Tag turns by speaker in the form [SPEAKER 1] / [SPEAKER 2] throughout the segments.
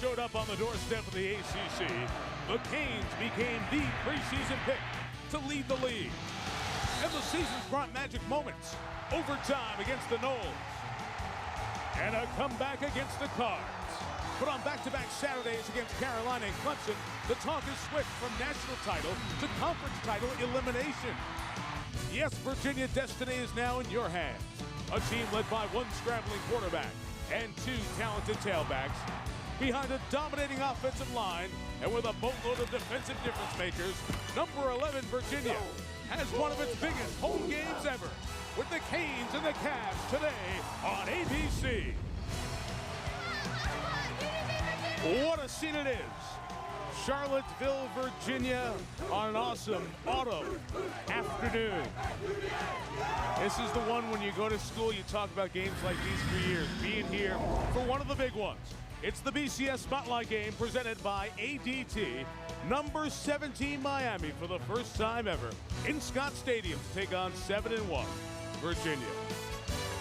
[SPEAKER 1] showed up on the doorstep of the ACC. The Canes became the preseason pick to lead the league. And the season's brought magic moments. Overtime against the Knowles. And a comeback against the Cards. But on back-to-back Saturdays against Carolina and Clemson, the talk is switched from national title to conference title elimination. Yes, Virginia destiny is now in your hands. A team led by one scrambling quarterback and two talented tailbacks, behind a dominating offensive line and with a boatload of defensive difference makers, number 11 Virginia has one of its biggest home games ever with the Canes and the Cavs today on ABC. What a scene it is. Charlottesville, Virginia on an awesome autumn afternoon. This is the one when you go to school, you talk about games like these for years. Being here for one of the big ones. It's the BCS Spotlight Game presented by ADT. Number 17 Miami for the first time ever in Scott Stadium to take on 7-1 Virginia.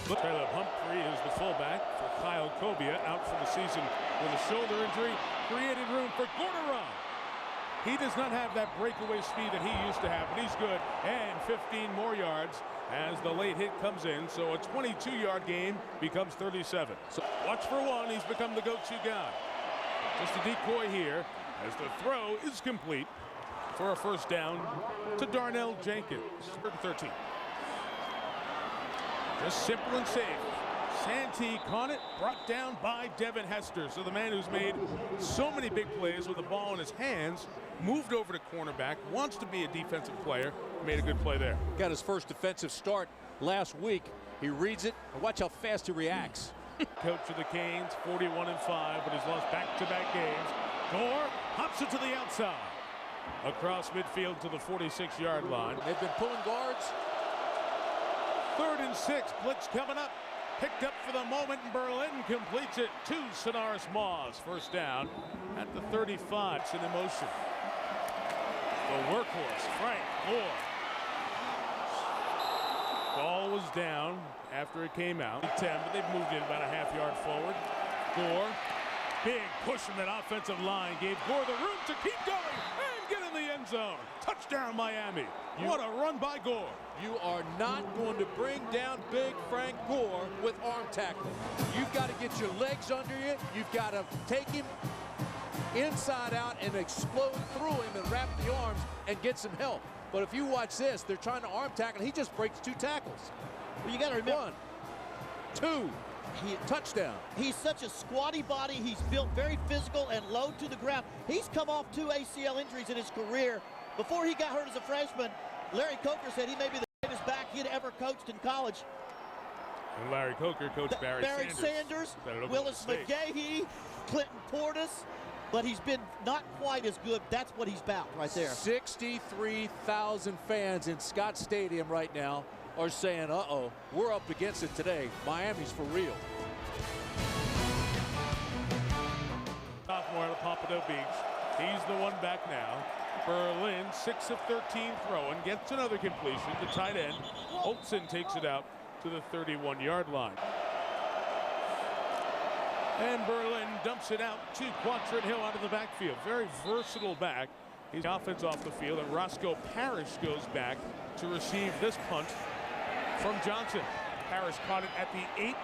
[SPEAKER 1] Caleb Humphrey is the fullback for Kyle Kobia, out for the season with a shoulder injury. Created room for Gorderon. He does not have that breakaway speed that he used to have, but he's good. And 15 more yards as the late hit comes in. So a 22-yard game becomes 37. So watch for one. He's become the go-to guy. Just a decoy here as the throw is complete for a first down to Darnell Jenkins. 13. Just simple and safe. Santee caught it, brought down by Devin Hester. So the man who's made so many big plays with the ball in his hands, moved over to cornerback, wants to be a defensive player, made a good play there.
[SPEAKER 2] Got his first defensive start last week. He reads it, and watch how fast he reacts.
[SPEAKER 1] Coach of the Canes, 41-5, but he's lost back-to-back games. Gore hops it to the outside. Across midfield to the 46-yard line.
[SPEAKER 2] They've been pulling guards.
[SPEAKER 1] 3rd and 6, blitz coming up. Picked up for the moment, and Berlin completes it to Sonaris Moss. First down at the 35. It's in motion. The workhorse, Frank Gore. Ball was down after it came out. 10, but they've moved in about a half-yard forward. Gore, big push from that offensive line, gave Gore the room to keep going and get in the end zone. Touchdown, Miami. What a run by Gore.
[SPEAKER 2] You are not going to bring down big Frank Gore with arm tackling. You've got to get your legs under you. You've got to take him inside out and explode through him and wrap the arms and get some help. But if you watch this, they're trying to arm tackle. He just breaks 2 tackles.
[SPEAKER 3] Well, you got to remember.
[SPEAKER 2] 1, 2, touchdown.
[SPEAKER 3] He's such a squatty body. He's built very physical and low to the ground. He's come off 2 ACL injuries in his career. Before he got hurt as a freshman, Larry Coker said he may be the greatest back he'd ever coached in college.
[SPEAKER 1] And Larry Coker coached Barry
[SPEAKER 3] Sanders, Willis McGahee, Clinton Portis, but he's been not quite as good. That's what he's about right there.
[SPEAKER 2] 63,000 fans in Scott Stadium right now are saying, uh-oh, we're up against it today. Miami's for real.
[SPEAKER 1] Sophomore out of Pompano Beach. He's the one back now. Berlin, 6 of 13 throwing, gets another completion. The tight end, Olsen, takes it out to the 31-yard line. And Berlin dumps it out to Quantrill Hill out of the backfield. Very versatile back. He's offense off the field, and Roscoe Parrish goes back to receive this punt from Johnson. Parrish caught it at the 8.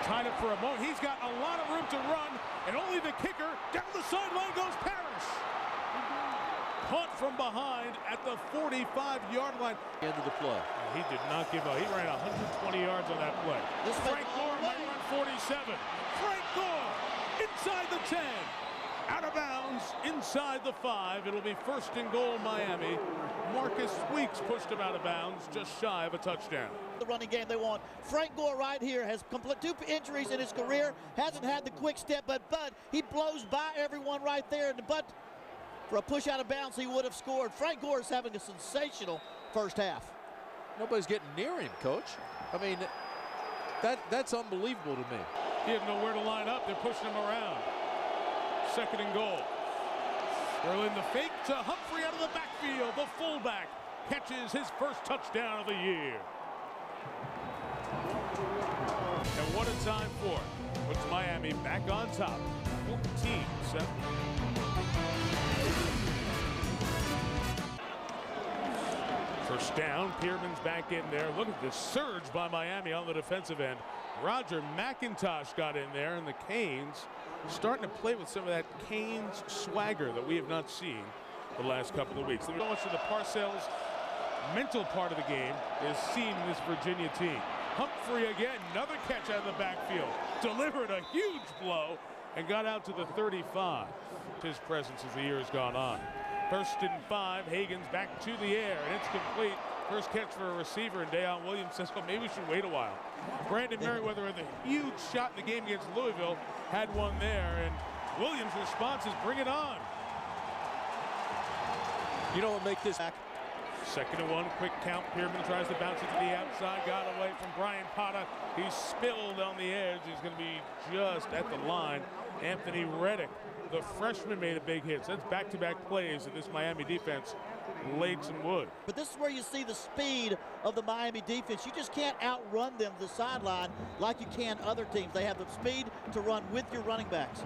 [SPEAKER 1] Tied up for a moment. He's got a lot of room to run, and only the kicker. Down the sideline goes Parrish. Punt from behind at the 45-yard line.
[SPEAKER 2] End of the play.
[SPEAKER 1] He did not give up. He ran 120 yards on that play. Frank Gore might run 47. Frank Gore inside the 10. Out of bounds inside the 5. It'll be 1st and goal, Miami. Marcus Weeks pushed him out of bounds, just shy of a touchdown.
[SPEAKER 3] The running game they want. Frank Gore right here has 2 injuries in his career. Hasn't had the quick step, but he blows by everyone right there. But for a push out of bounds, he would have scored. Frank Gore is having a sensational first half.
[SPEAKER 2] Nobody's getting near him, Coach. I mean, that's unbelievable to me.
[SPEAKER 1] He didn't know where to line up. They're pushing him around. 2nd and goal. Berlin the fake to Humphrey out of the backfield. The fullback catches his first touchdown of the year. And what a time for it. puts Miami back on top, 14-7. First down, Pierman's back in there. Look at this surge by Miami on the defensive end. Roger McIntosh got in there, and the Canes starting to play with some of that Canes swagger that we have not seen the last couple of weeks. So much of the Parcells mental part of the game is seen in this Virginia team. Humphrey again, another catch out of the backfield. Delivered a huge blow and got out to the 35. His presence as the year has gone on. 1st and 5, Hagan's back to the air, and it's complete. First catch for a receiver, and Deion Williams says, well, maybe we should wait a while. Brandon Merriweather with a huge shot in the game against Louisville had one there, and Williams' response is bring it on.
[SPEAKER 2] You don't make this back.
[SPEAKER 1] 2nd and 1, quick count. Pierman tries to bounce it to the outside, got away from Brian Potta. He's spilled on the edge. He's going to be just at the line. Anthony Reddick, the freshman, made a big hit. So that's back-to-back plays that this Miami defense laid some wood.
[SPEAKER 3] But this is where you see the speed of the Miami defense. You just can't outrun them to the sideline like you can other teams. They have the speed to run with your running backs.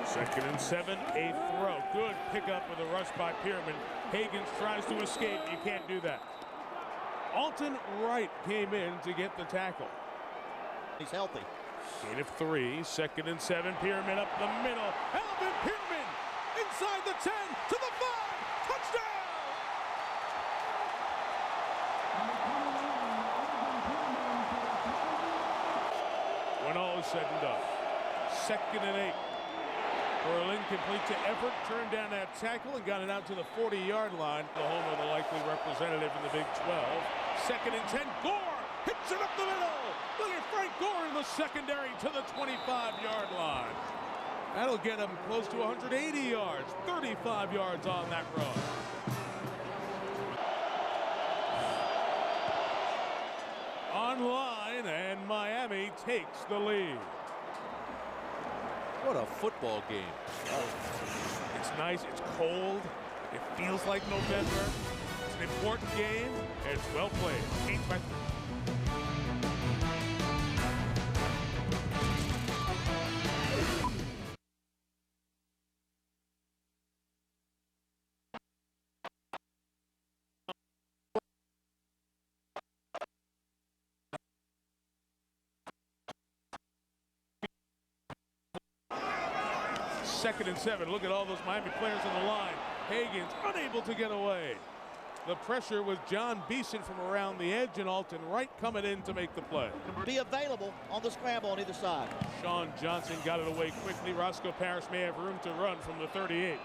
[SPEAKER 1] 2nd and 7, a throw. Good pickup with a rush by Pierman. Hagan tries to escape. You can't do that. Alton Wright came in to get the tackle.
[SPEAKER 3] He's healthy.
[SPEAKER 1] Gain of 3, 2nd and 7. Pierman up the middle. Alvin Pierman inside the 10 to the 5. Touchdown! When all is said and done, 2nd and 8. Berlin complete to Everett, turned down that tackle and got it out to the 40-yard line. The home of the likely representative in the Big 12. 2nd and 10, Gore hits it up the middle. Look at Frank Gore in the secondary to the 25-yard line. That'll get him close to 180 yards, 35 yards on that run. Online, and Miami takes the lead.
[SPEAKER 2] What a football game.
[SPEAKER 1] It's nice, it's cold, it feels like November. It's an important game, and it's well played. Canes by 3. Second and 7. Look at all those Miami players on the line. Hagan's unable to get away. The pressure was John Beeson from around the edge, and Alton Wright coming in to make the play.
[SPEAKER 3] Be available on the scramble on either side.
[SPEAKER 1] Sean Johnson got it away quickly. Roscoe Parrish may have room to run from the 38.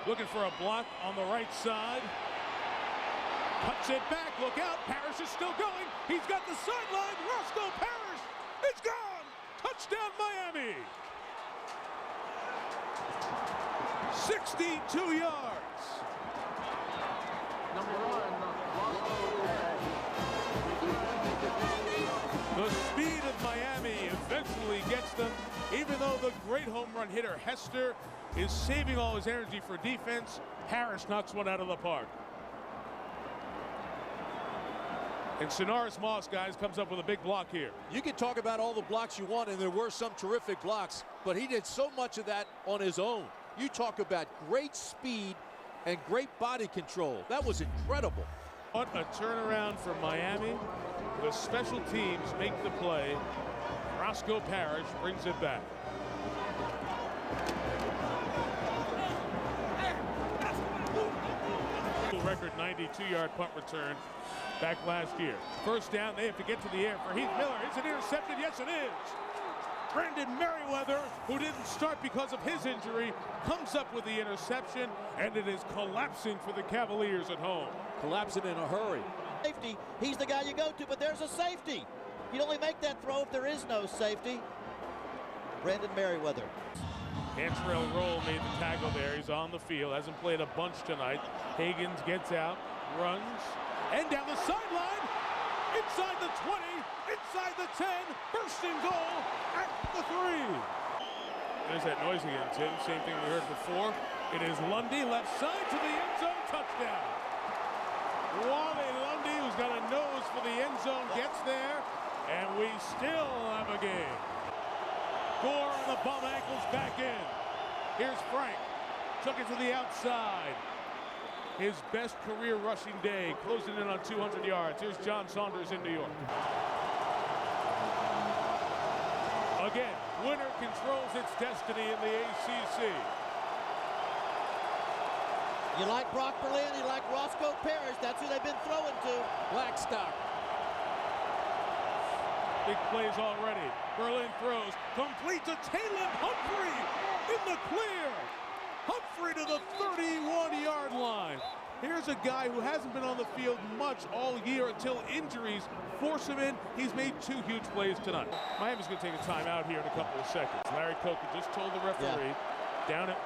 [SPEAKER 1] Looking for a block on the right side. Cuts it back. Look out. Parrish is still going. He's got the sideline. Roscoe Parrish. It's gone. Touchdown, Miami. 62 yards. The speed of Miami eventually gets them, even though the great home run hitter Hester is saving all his energy for defense. Parrish knocks one out of the park. And Sonaris Moss, guys, comes up with a big block here.
[SPEAKER 2] You can talk about all the blocks you want, and there were some terrific blocks, but he did so much of that on his own. You talk about great speed and great body control. That was incredible.
[SPEAKER 1] What a turnaround for Miami. The special teams make the play. Roscoe Parrish brings it back. Record 92-yard punt return back last year. First down, they have to get to the air for Heath Miller. Is it intercepted? Yes, it is. Brandon Merriweather, who didn't start because of his injury, comes up with the interception, and it is collapsing for the Cavaliers at home.
[SPEAKER 2] Collapsing in a hurry.
[SPEAKER 3] Safety, he's the guy you go to, but there's a safety. You'd only make that throw if there is no safety. Brandon Merriweather.
[SPEAKER 1] Cantrell Roll made the tackle there. He's on the field. Hasn't played a bunch tonight. Hagans gets out, runs, and down the sideline. Inside the 20, inside the 10. First and goal at the 3. There's that noise again, Tim. Same thing we heard before. It is Lundy, left side to the end zone. Touchdown. Wally Lundy, who's got a nose for the end zone, gets there. And we still have a game. Gore on the bum ankles back in. Here's Frank. Took it to the outside. His best career rushing day, closing in on 200 yards. Here's John Saunders in New York. Again, winner controls its destiny in the ACC.
[SPEAKER 3] You like Brock Berlin, you like Roscoe Parrish. That's who they've been throwing to.
[SPEAKER 2] Blackstock.
[SPEAKER 1] Big plays already. Berlin throws, complete to Talon Humphrey in the clear. Humphrey to the 31-yard line. Here's a guy who hasn't been on the field much all year until injuries force him in. He's made 2 huge plays tonight. Miami's going to take a timeout here in a couple of seconds. Larry Coker just told the referee, down at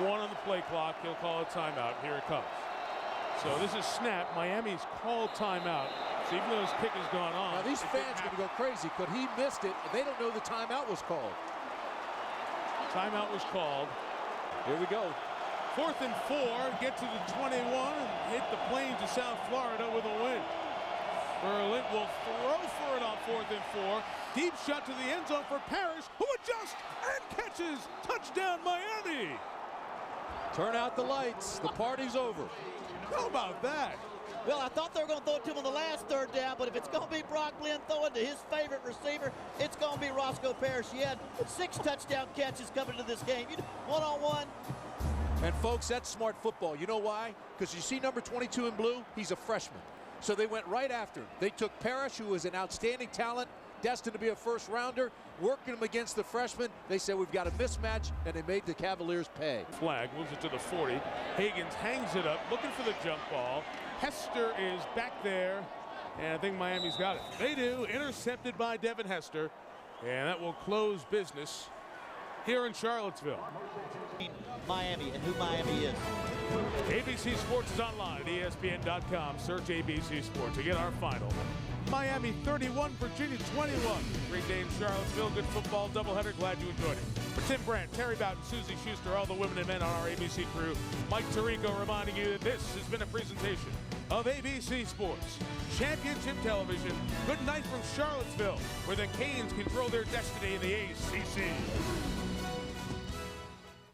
[SPEAKER 1] 1 on the play clock, he'll call a timeout. Here it comes. So this is snap. Miami's called timeout. So even though his kick has gone on.
[SPEAKER 2] Now these fans are going to go crazy, but he missed it. They don't know the timeout was called.
[SPEAKER 1] Timeout was called.
[SPEAKER 2] Here we go.
[SPEAKER 1] 4th and 4, get to the 21 and hit the plains of South Florida with a win. Berlin will throw for it on 4th and 4. Deep shot to the end zone for Parrish, who adjusts and catches. Touchdown Miami.
[SPEAKER 2] Turn out the lights. The party's over.
[SPEAKER 1] How about that?
[SPEAKER 3] Well, I thought they were going to throw it to him on the last 3rd down, but if it's going to be Brock Glenn throwing to his favorite receiver, it's going to be Roscoe Parrish. He had 6 touchdown catches coming to this game. One-on-one.
[SPEAKER 2] And folks, that's smart football. You know why? Because you see number 22 in blue, he's a freshman. So they went right after him. They took Parrish, who was an outstanding talent, destined to be a first rounder, working him against the freshman. They said we've got a mismatch, and they made the Cavaliers pay.
[SPEAKER 1] Flag moves it to the 40. Higgins hangs it up, looking for the jump ball. Hester is back there, and I think Miami's got it. They do, intercepted by Devin Hester, and that will close business here in Charlottesville.
[SPEAKER 3] Miami and who Miami is.
[SPEAKER 1] ABC Sports is online at ESPN.com. Search ABC Sports to get our final. Miami 31, Virginia 21. Great day in Charlottesville. Good football doubleheader. Glad you enjoyed it. For Tim Brandt, Terry Bowden, Susie Schuster, all the women and men on our ABC crew, Mike Tirico reminding you that this has been a presentation of ABC Sports Championship Television. Good night from Charlottesville, where the Canes control their destiny in the ACC.